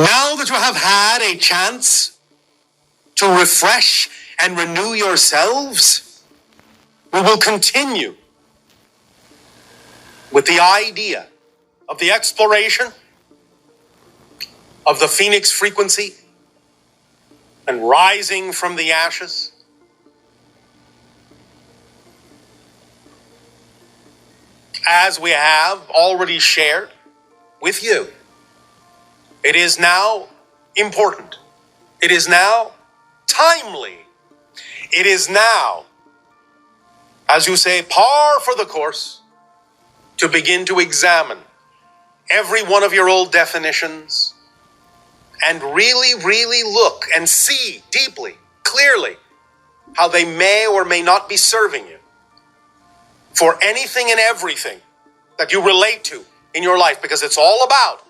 Now that you have had a chance to refresh and renew yourselves, we will continue with the idea of the exploration of the phoenix frequency and rising from the ashes. As we have already shared with you, it is now important. It is now timely. It is now, as you say, par for the course to begin to examine every one of your old definitions and really look and see deeply, clearly, how they may or may not be serving you for anything and everything that you relate to in your life, because it's all about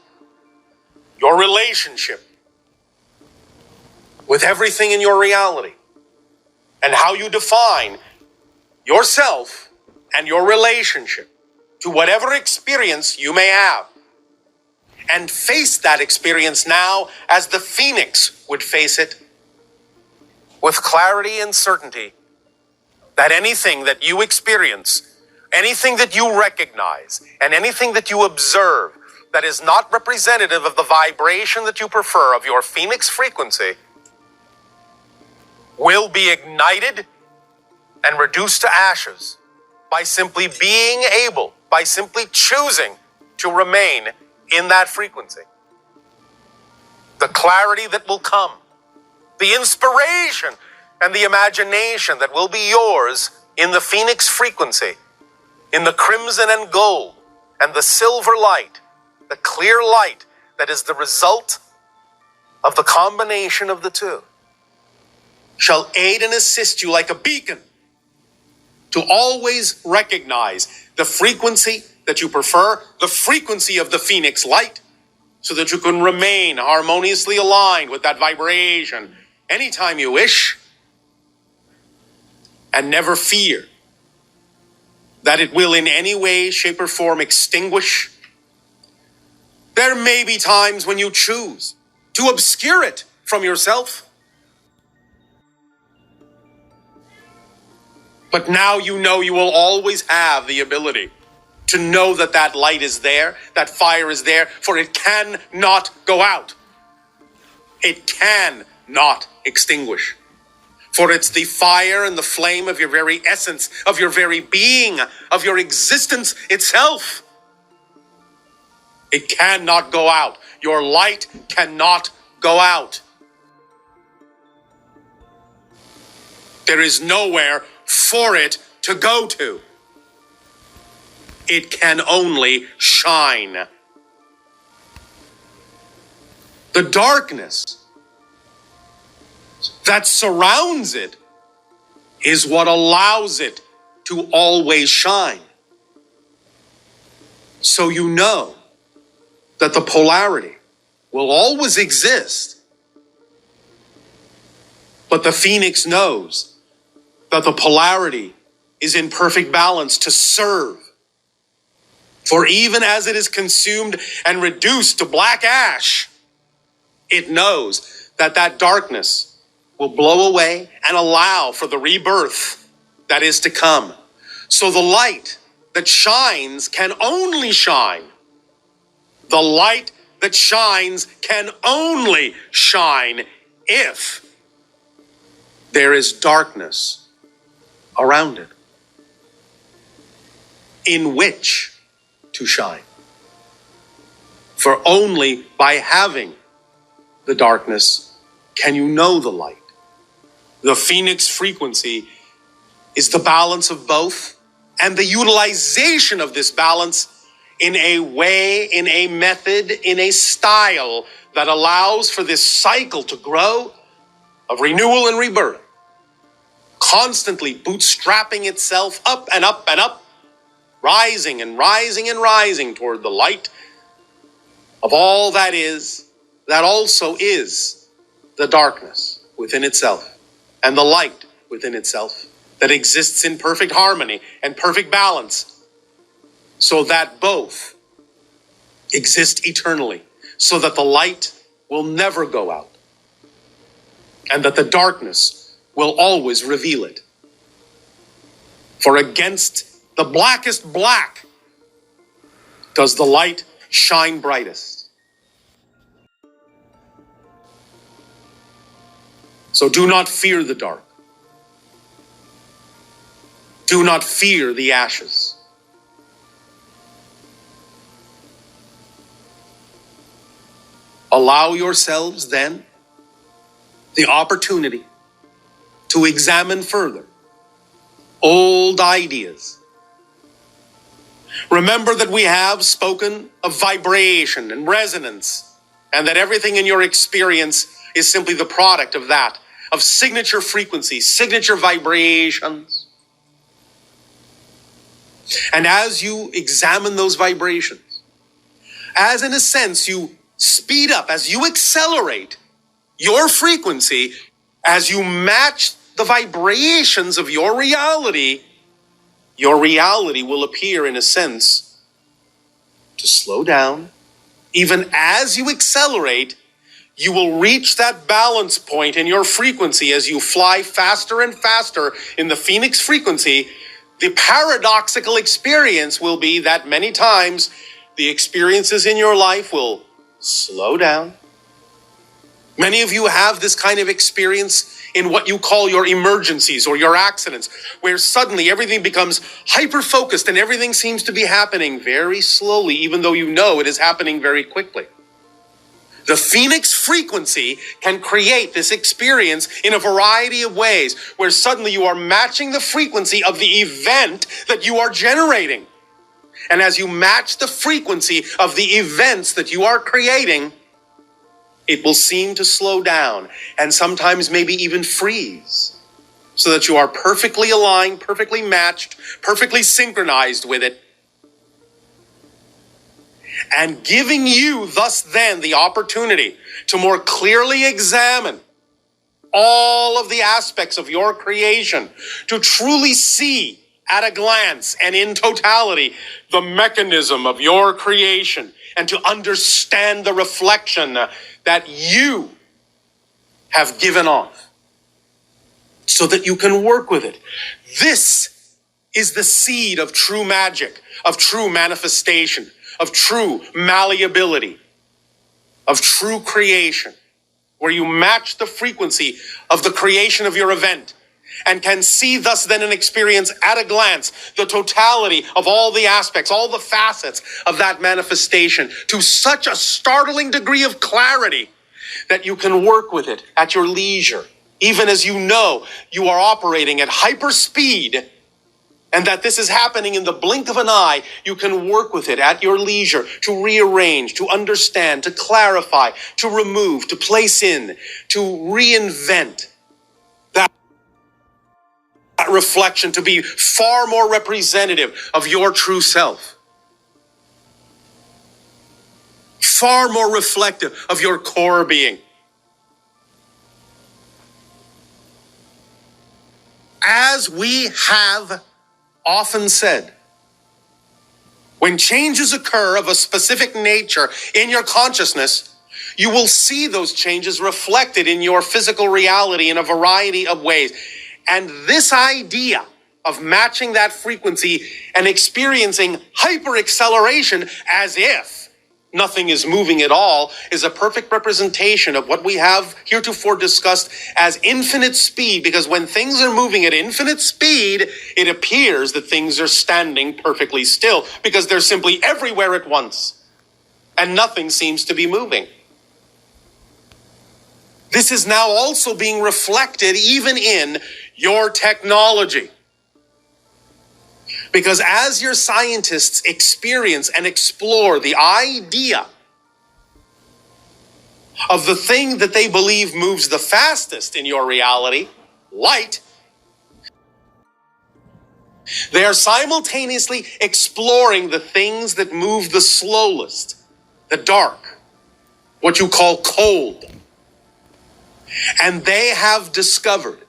your relationship with everything in your reality and how you define yourself and your relationship to whatever experience you may have. And face that experience now as the phoenix would face it, with clarity and certainty that anything that you experience, anything that you recognize, and anything that you observe that is not representative of the vibration that you prefer of your phoenix frequency will be ignited and reduced to ashes by simply being able, by simply choosing to remain in that frequency. The clarity that will come, the inspiration and the imagination that will be yours in the phoenix frequency, in the crimson and gold and the silver light, the clear light that is the result of the combination of the two, shall aid and assist you like a beacon to always recognize the frequency that you prefer, the frequency of the phoenix light, so that you can remain harmoniously aligned with that vibration anytime you wish, and never fear that it will in any way, shape, or form extinguish. There may be times when you choose to obscure it from yourself. But now you know you will always have the ability to know that that light is there, that fire is there, for it cannot go out. It cannot extinguish. For it's the fire and the flame of your very essence, of your very being, of your existence itself. It cannot go out. Your light cannot go out. There is nowhere for it to go to. It can only shine. The darkness that surrounds it is what allows it to always shine. So you know that the polarity will always exist. But the phoenix knows that the polarity is in perfect balance to serve. For even as it is consumed and reduced to black ash, it knows that that darkness will blow away and allow for the rebirth that is to come. So the light that shines can only shine. The light that shines can only shine if there is darkness around it in which to shine. For only by having the darkness can you know the light. The phoenix frequency is the balance of both, and the utilization of this balance in a way, in a method, in a style that allows for this cycle to grow of renewal and rebirth, constantly bootstrapping itself up and up and up, rising and rising and rising toward the light of all that is, that also is the darkness within itself and the light within itself that exists in perfect harmony and perfect balance, so that both exist eternally, so that the light will never go out, and that the darkness will always reveal it. For against the blackest black does the light shine brightest. So do not fear the dark. Do not fear the ashes. Allow yourselves then the opportunity to examine further old ideas. Remember that we have spoken of vibration and resonance, and that everything in your experience is simply the product of that, of signature frequencies, signature vibrations. And as you examine those vibrations, as in a sense you speed up, as you accelerate your frequency, as you match the vibrations of your reality will appear in a sense to slow down. Even as you accelerate, you will reach that balance point in your frequency as you fly faster and faster in the pheonix frequency. The paradoxical experience will be that many times the experiences in your life will slow down. Many of you have this kind of experience in what you call your emergencies or your accidents, where suddenly everything becomes hyper-focused and everything seems to be happening very slowly, even though you know it is happening very quickly. The pheonix frequency can create this experience in a variety of ways, where suddenly you are matching the frequency of the event that you are generating. And as you match the frequency of the events that you are creating, it will seem to slow down and sometimes maybe even freeze, so that you are perfectly aligned, perfectly matched, perfectly synchronized with it, and giving you thus then the opportunity to more clearly examine all of the aspects of your creation, to truly see at a glance and in totality the mechanism of your creation, and to understand the reflection that you have given off, so that you can work with it. This is the seed of true magic, of true manifestation, of true malleability, of true creation, where you match the frequency of the creation of your event and can see thus then and experience at a glance the totality of all the aspects, all the facets of that manifestation to such a startling degree of clarity that you can work with it at your leisure, even as you know you are operating at hyper speed, and that this is happening in the blink of an eye. You can work with it at your leisure to rearrange, to understand, to clarify, to remove, to place in, to reinvent that reflection to be far more representative of your true self, far more reflective of your core being. As we have often said, when changes occur of a specific nature in your consciousness, you will see those changes reflected in your physical reality in a variety of ways. And this idea of matching that frequency and experiencing hyper acceleration as if nothing is moving at all is a perfect representation of what we have heretofore discussed as infinite speed, because when things are moving at infinite speed, it appears that things are standing perfectly still because they're simply everywhere at once and nothing seems to be moving. This is now also being reflected even in your technology. Because as your scientists experience and explore the idea of the thing that they believe moves the fastest in your reality, light, they are simultaneously exploring the things that move the slowest, the dark, what you call cold. And they have discovered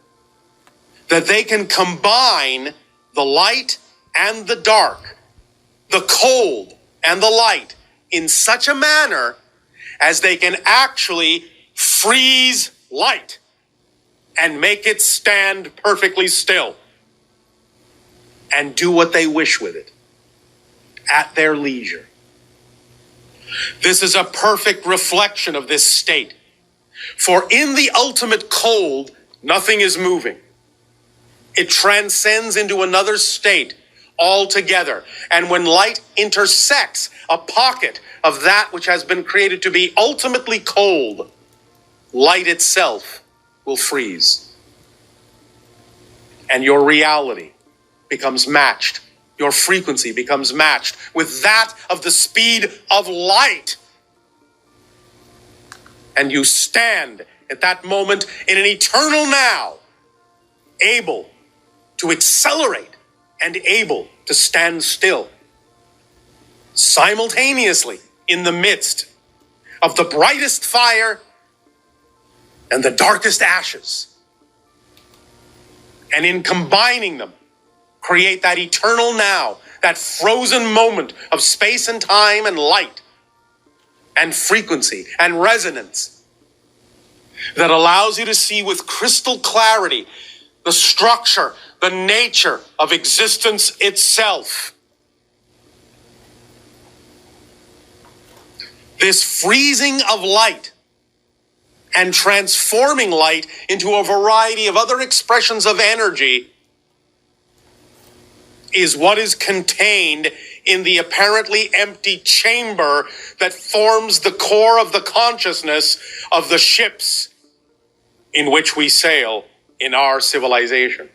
that they can combine the light and the dark, the cold and the light, in such a manner as they can actually freeze light and make it stand perfectly still and do what they wish with it at their leisure. This is a perfect reflection of this state. For in the ultimate cold, nothing is moving. It transcends into another state altogether. And when light intersects a pocket of that which has been created to be ultimately cold, light itself will freeze. And your reality becomes matched. Your frequency becomes matched with that of the speed of light. And you stand at that moment in an eternal now, able to accelerate and able to stand still, simultaneously in the midst of the brightest fire and the darkest ashes. And in combining them, create that eternal now, that frozen moment of space and time and light and frequency and resonance that allows you to see with crystal clarity the structure, the nature of existence itself. This freezing of light and transforming light into a variety of other expressions of energy is what is contained in the apparently empty chamber that forms the core of the consciousness of the ships in which we sail in our civilization.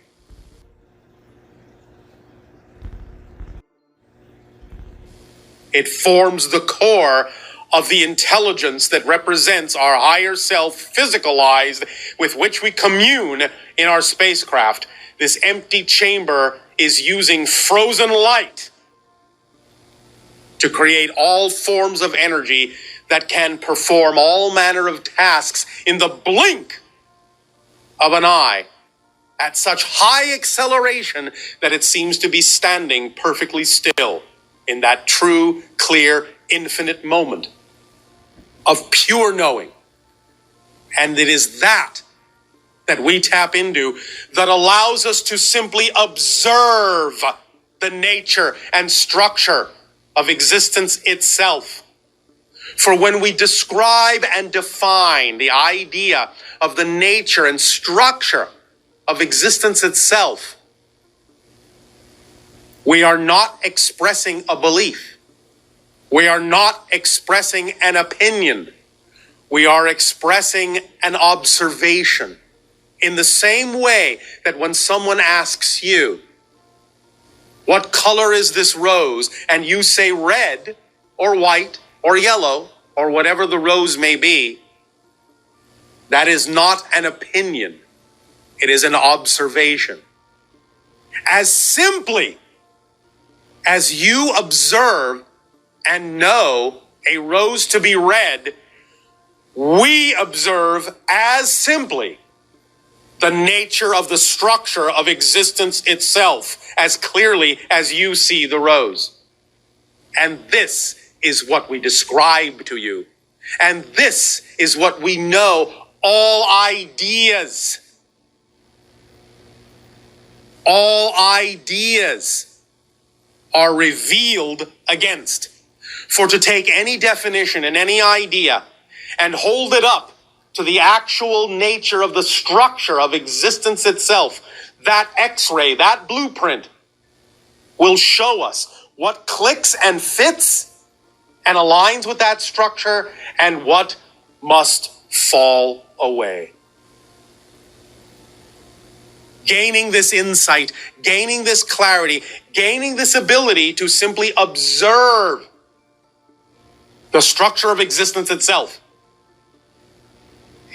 It forms the core of the intelligence that represents our higher self physicalized, with which we commune in our spacecraft. This empty chamber is using frozen light to create all forms of energy that can perform all manner of tasks in the blink of an eye at such high acceleration that it seems to be standing perfectly still in that true, clear, infinite moment of pure knowing. And it is that we tap into that allows us to simply observe the nature and structure of existence itself. For when we describe and define the idea of the nature and structure of existence itself, we are not expressing a belief. We are not expressing an opinion. We are expressing an observation. In the same way that when someone asks you, what color is this rose? And you say red or white or yellow or whatever the rose may be, that is not an opinion. It is an observation. As simply as you observe and know a rose to be red, we observe as simply the nature of the structure of existence itself as clearly as you see the rose. And this is what we describe to you. And this is what we know all ideas are revealed against. For to take any definition and any idea and hold it up to the actual nature of the structure of existence itself, that X-ray, that blueprint, will show us what clicks and fits and aligns with that structure and what must fall away. Gaining this insight, gaining this clarity, gaining this ability to simply observe the structure of existence itself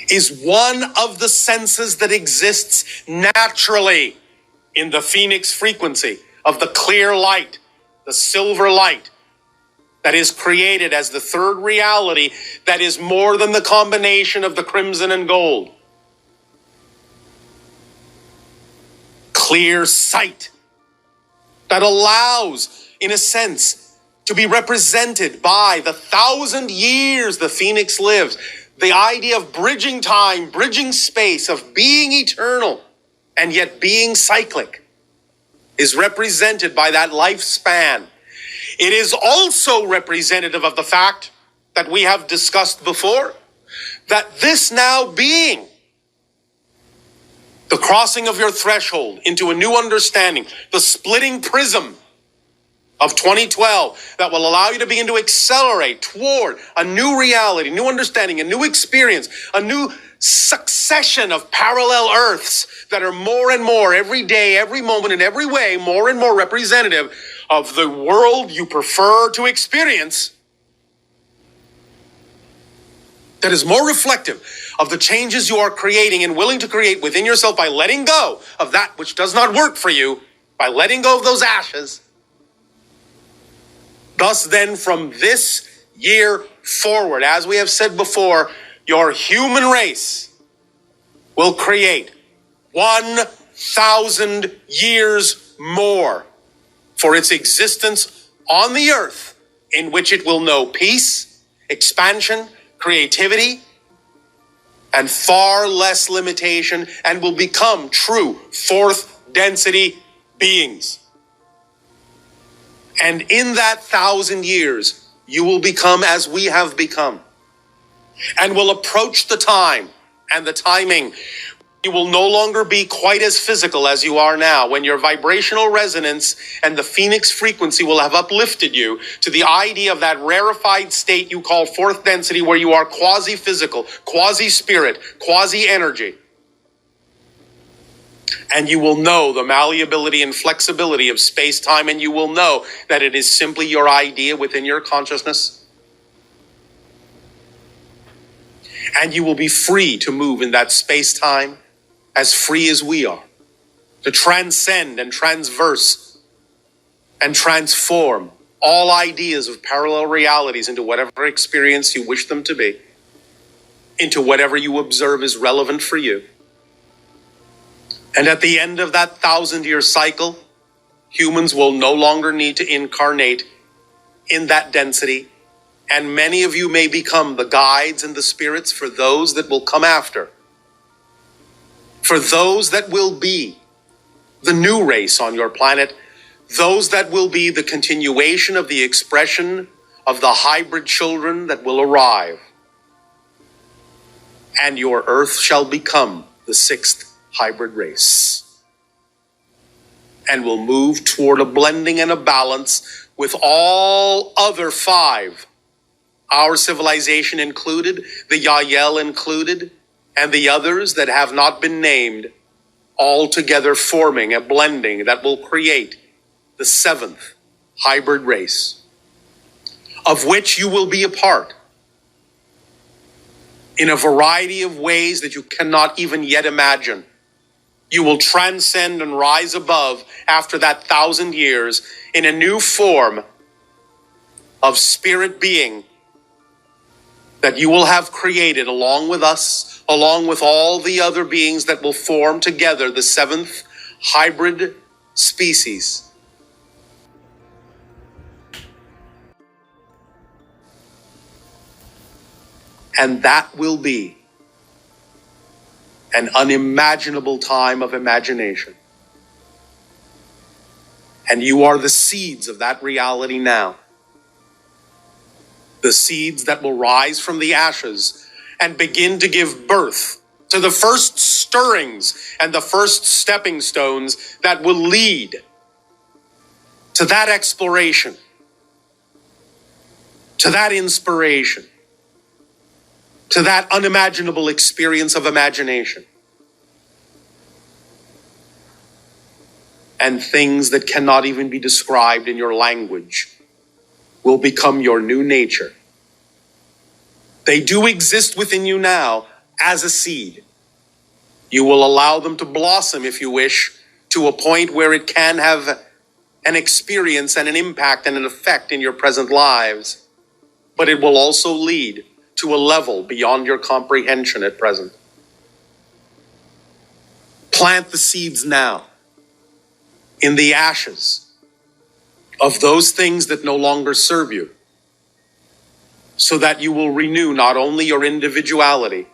is one of the senses that exists naturally in the pheonix frequency of the clear light, the silver light that is created as the third reality that is more than the combination of the crimson and gold. Clear sight that allows, in a sense, to be represented by the 1,000 years the phoenix lives. The idea of bridging time, bridging space, of being eternal and yet being cyclic is represented by that lifespan. It is also representative of the fact that we have discussed before, that this now being the crossing of your threshold into a new understanding, the splitting prism of 2012 that will allow you to begin to accelerate toward a new reality, new understanding, a new experience, a new succession of parallel earths that are more and more every day, every moment, in every way, more and more representative of the world you prefer to experience, that is more reflective of the changes you are creating and willing to create within yourself by letting go of that which does not work for you, by letting go of those ashes. Thus then, from this year forward, as we have said before, your human race will create 1,000 years more for its existence on the earth, in which it will know peace, expansion, creativity, and far less limitation, and will become true fourth density beings. And in that 1,000 years, you will become as we have become, and will approach the time and the timing. You will no longer be quite as physical as you are now, when your vibrational resonance and the phoenix frequency will have uplifted you to the idea of that rarefied state you call fourth density, where you are quasi-physical, quasi-spirit, quasi-energy. And you will know the malleability and flexibility of space-time, and you will know that it is simply your idea within your consciousness. And you will be free to move in that space-time as free as we are, to transcend and transverse and transform all ideas of parallel realities into whatever experience you wish them to be, into whatever you observe is relevant for you. And at the end of that 1,000-year cycle, humans will no longer need to incarnate in that density, and many of you may become the guides and the spirits for those that will come after, for those that will be the new race on your planet, those that will be the continuation of the expression of the hybrid children that will arrive. And your earth shall become the sixth hybrid race, and will move toward a blending and a balance with all other five, our civilization included, the Yael included, and the others that have not been named, all together forming a blending that will create the seventh hybrid race, of which you will be a part in a variety of ways that you cannot even yet imagine. You will transcend and rise above after that 1,000 years in a new form of spirit being that you will have created along with us, along with all the other beings that will form together the seventh hybrid species. And that will be an unimaginable time of imagination. And you are the seeds of that reality now. The seeds that will rise from the ashes and begin to give birth to the first stirrings and the first stepping stones that will lead to that exploration, to that inspiration, to that unimaginable experience of imagination. And things that cannot even be described in your language will become your new nature. They do exist within you now as a seed. You will allow them to blossom, if you wish, to a point where it can have an experience and an impact and an effect in your present lives. But it will also lead to a level beyond your comprehension at present. Plant the seeds now in the ashes of those things that no longer serve you, so that you will renew not only your individuality,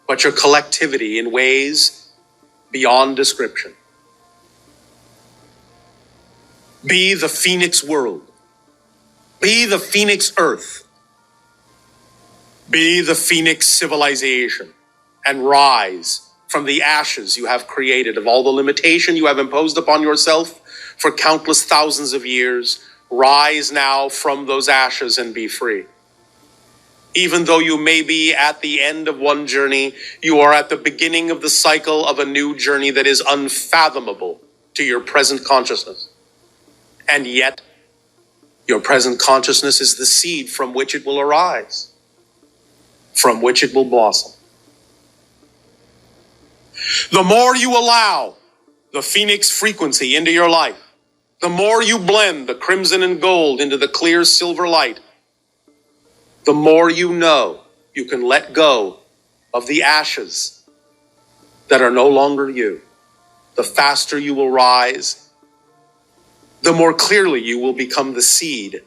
but your collectivity in ways beyond description. Be the pheonix world. Be the pheonix earth. Be the pheonix civilization, and rise from the ashes you have created of all the limitation you have imposed upon yourself for countless thousands of years. Rise now from those ashes and be free. Even though you may be at the end of one journey, you are at the beginning of the cycle of a new journey that is unfathomable to your present consciousness. And yet, your present consciousness is the seed from which it will arise, from which it will blossom. The more you allow the pheonix frequency into your life, the more you blend the crimson and gold into the clear silver light, the more you know you can let go of the ashes that are no longer you. The faster you will rise, the more clearly you will become the seed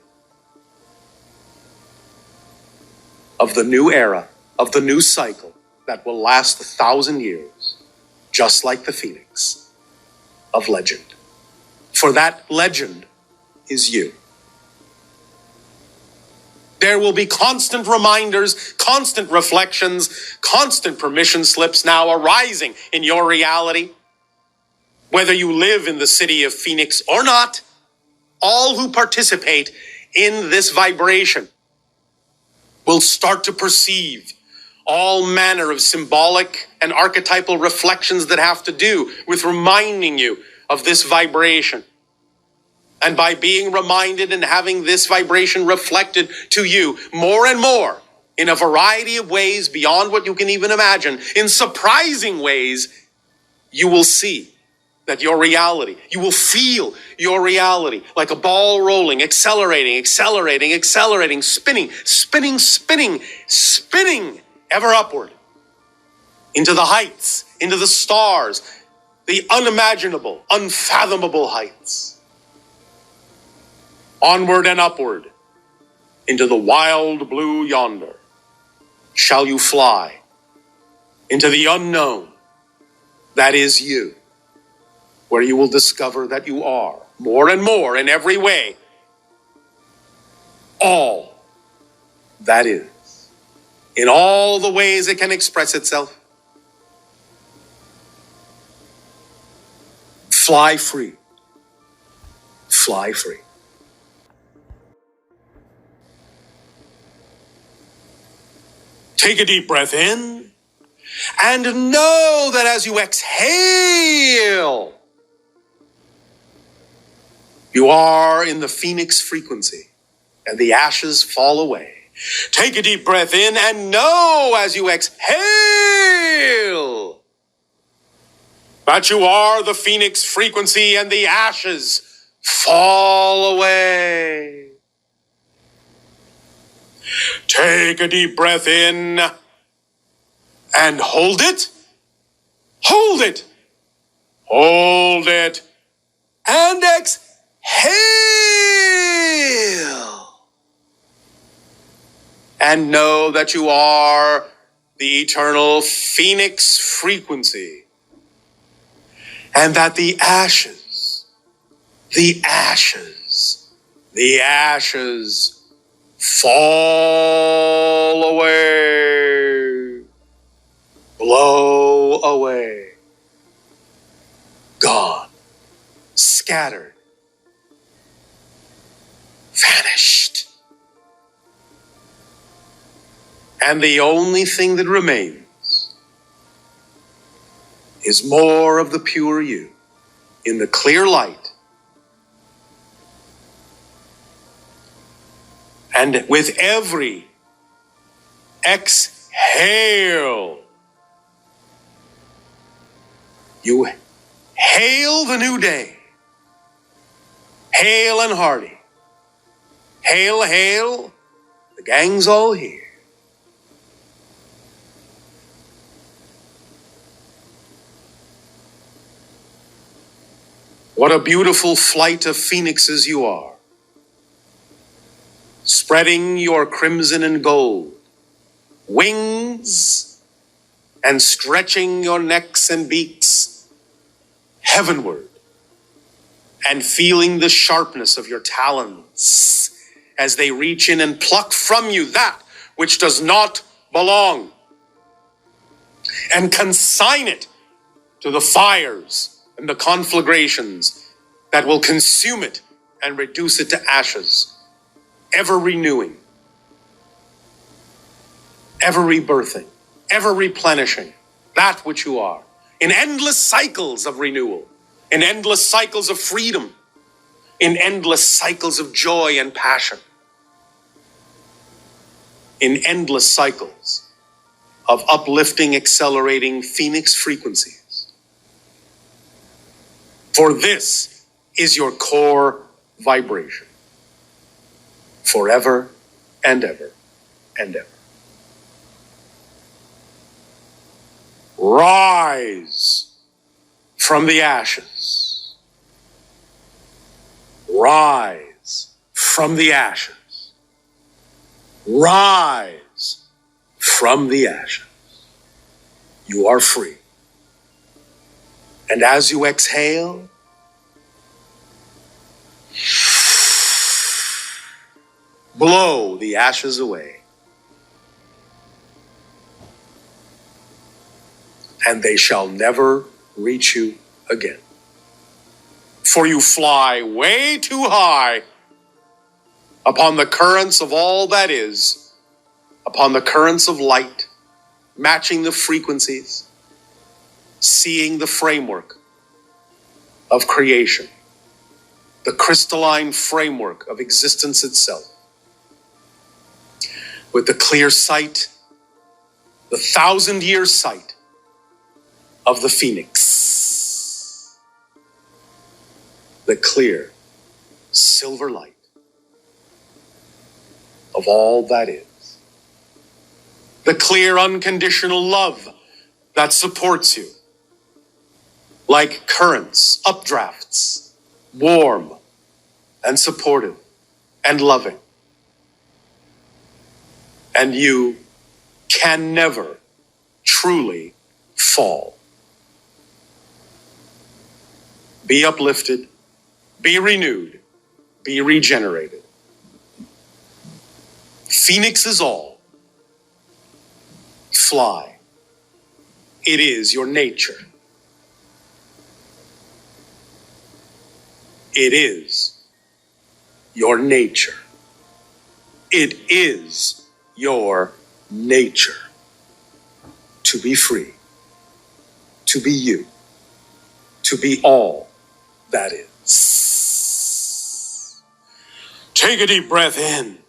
of the new era, of the new cycle that will last 1,000 years, just like the pheonix of legend. For that legend is you. There will be constant reminders, constant reflections, constant permission slips now arising in your reality. Whether you live in the city of Phoenix or not, all who participate in this vibration will start to perceive all manner of symbolic and archetypal reflections that have to do with reminding you of this vibration. And by being reminded and having this vibration reflected to you more and more in a variety of ways beyond what you can even imagine, in surprising ways, you will see that your reality, you will feel your reality like a ball rolling, accelerating, accelerating, accelerating, spinning, spinning, spinning, spinning ever upward into the heights, into the stars, the unimaginable, unfathomable heights. Onward and upward into the wild blue yonder shall you fly, into the unknown that is you, where you will discover that you are more and more in every way all that is, in all the ways it can express itself. Fly free. Fly free. Take a deep breath in and know that as you exhale, you are in the pheonix frequency and the ashes fall away. Take a deep breath in and know as you exhale that you are the pheonix frequency and the ashes fall away. Take a deep breath in and hold it, hold it, hold it, and exhale. And know that you are the eternal pheonix frequency, and that the ashes, the ashes, the ashes fall away, blow away, gone, scattered, vanished. And the only thing that remains is more of the pure you in the clear light. And with every exhale, you hail the new day. Hail and hearty. Hail, hail, the gang's all here. What a beautiful flight of phoenixes you are. spreading your crimson and gold wings and stretching your necks and beaks heavenward, and feeling the sharpness of your talons as they reach in and pluck from you that which does not belong, and consign it to the fires and the conflagrations that will consume it and reduce it to ashes, ever renewing, ever rebirthing, ever replenishing that which you are, in endless cycles of renewal, in endless cycles of freedom, in endless cycles of joy and passion, in endless cycles of uplifting, accelerating phoenix frequencies. For this is your core vibration, forever and ever and ever. Rise from the ashes. Rise from the ashes. Rise from the ashes. You are free. And as you exhale, blow the ashes away. And they shall never reach you again. For you fly way too high upon the currents of all that is, upon the currents of light, matching the frequencies, seeing the framework of creation, the crystalline framework of existence itself, with the clear sight, the 1,000-year sight of the phoenix, the clear silver light of all that is, the clear unconditional love that supports you like currents, updrafts, warm and supportive and loving. And you can never truly fall. Be uplifted, be renewed, be regenerated. Phoenix is all. Fly. It is your nature. It is your nature. It is your nature to be free, to be you, to be all that is. Take a deep breath in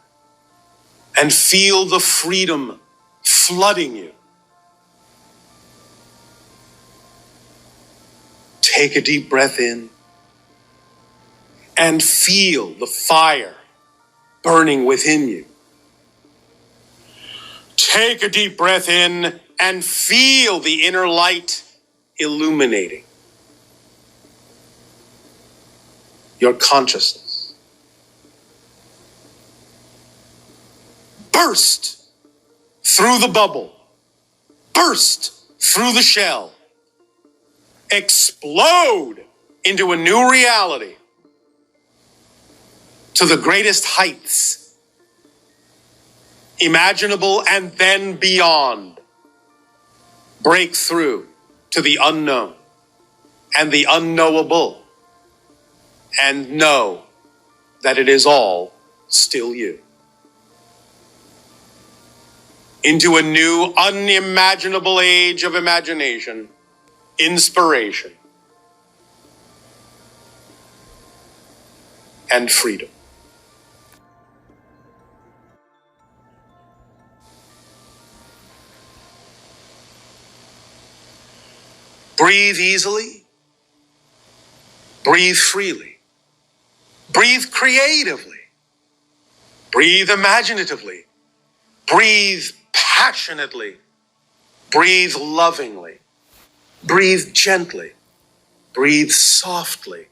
and feel the freedom flooding you. Take a deep breath in and feel the fire burning within you. Take a deep breath in and feel the inner light illuminating your consciousness. Burst through the bubble. Burst through the shell. Explode into a new reality to the greatest heights imaginable and then beyond. Break through to the unknown and the unknowable, and know that it is all still you. Into a new, unimaginable age of imagination, inspiration, and freedom. Breathe easily. Breathe freely. Breathe creatively. Breathe imaginatively. Breathe passionately. Breathe lovingly. Breathe gently. Breathe softly.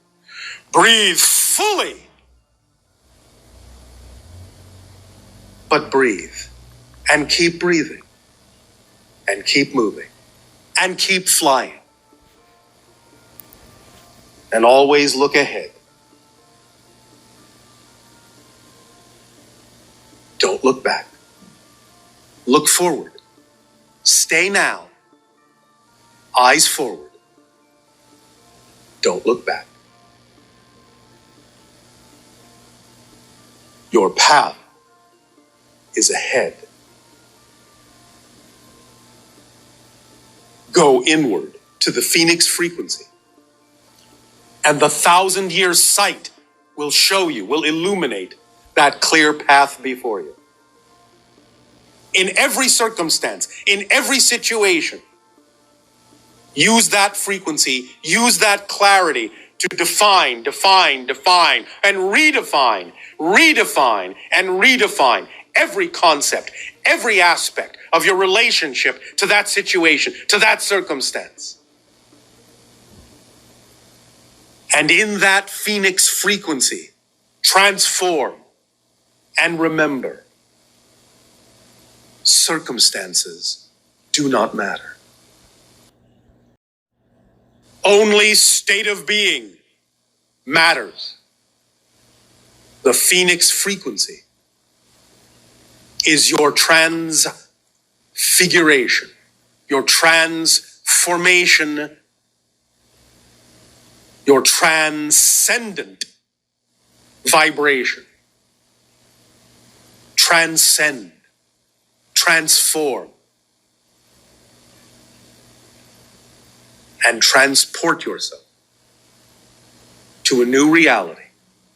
Breathe fully. but breathe and keep breathing and keep moving and keep flying. And always look ahead. Don't look back. Look forward. Stay now. Eyes forward. Don't look back. Your path is ahead. Go inward to the pheonix frequency, and the 1,000-year sight will show you, will illuminate that clear path before you. In every circumstance, in every situation, use that frequency, use that clarity to define, and redefine, and redefine every concept, every aspect of your relationship to that situation, to that circumstance. And in that pheonix frequency, transform and remember, circumstances do not matter. Only state of being matters. The pheonix frequency is your transfiguration, your transformation, your transcendent vibration. Transcend, transform, and transport yourself to a new reality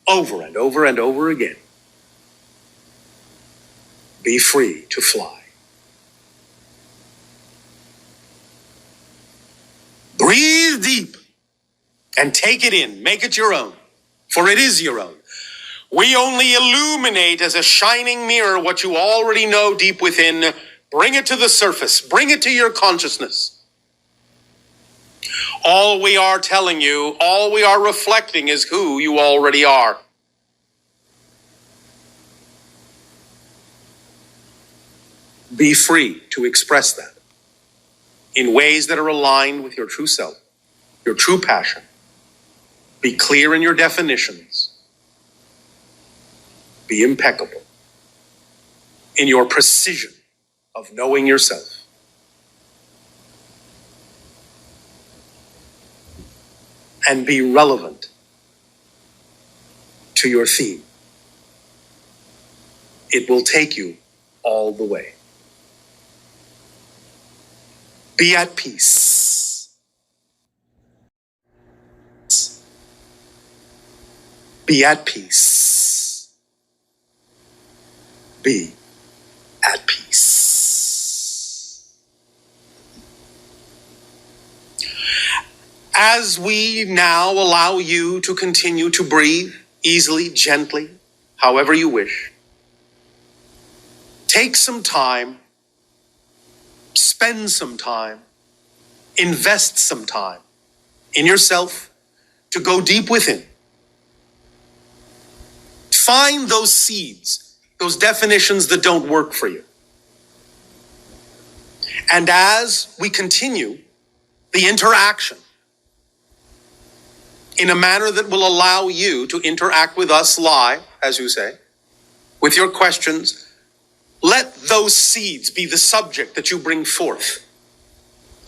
over and over and over again. Be free to fly. Breathe deep and take it in. Make it your own, for it is your own. We only illuminate as a shining mirror what you already know deep within. Bring it to the surface. Bring it to your consciousness. All we are telling you, all we are reflecting is who you already are. Be free to express that in ways that are aligned with your true self, your true passion. Be clear in your definitions. Be impeccable in your precision of knowing yourself. And be relevant to your theme. It will take you all the way. Be at peace. Be at peace. Be at peace. As we now allow you to continue to breathe easily, gently, however you wish, take some time, spend some time, invest some time in yourself to go deep within. Find those seeds, those definitions that don't work for you. And as we continue the interaction in a manner that will allow you to interact with us live, as you say, with your questions, let those seeds be the subject that you bring forth.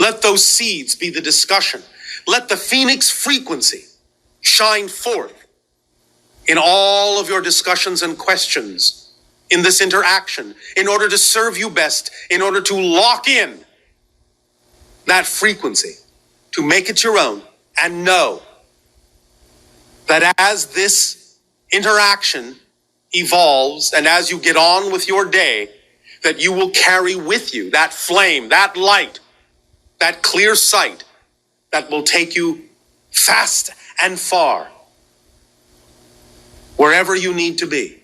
Let those seeds be the discussion. Let the pheonix frequency shine forth in all of your discussions and questions in this interaction in order to serve you best, in order to lock in that frequency, to make it your own, and know that as this interaction evolves and as you get on with your day, that you will carry with you that flame, that light, that clear sight that will take you fast and far wherever you need to be.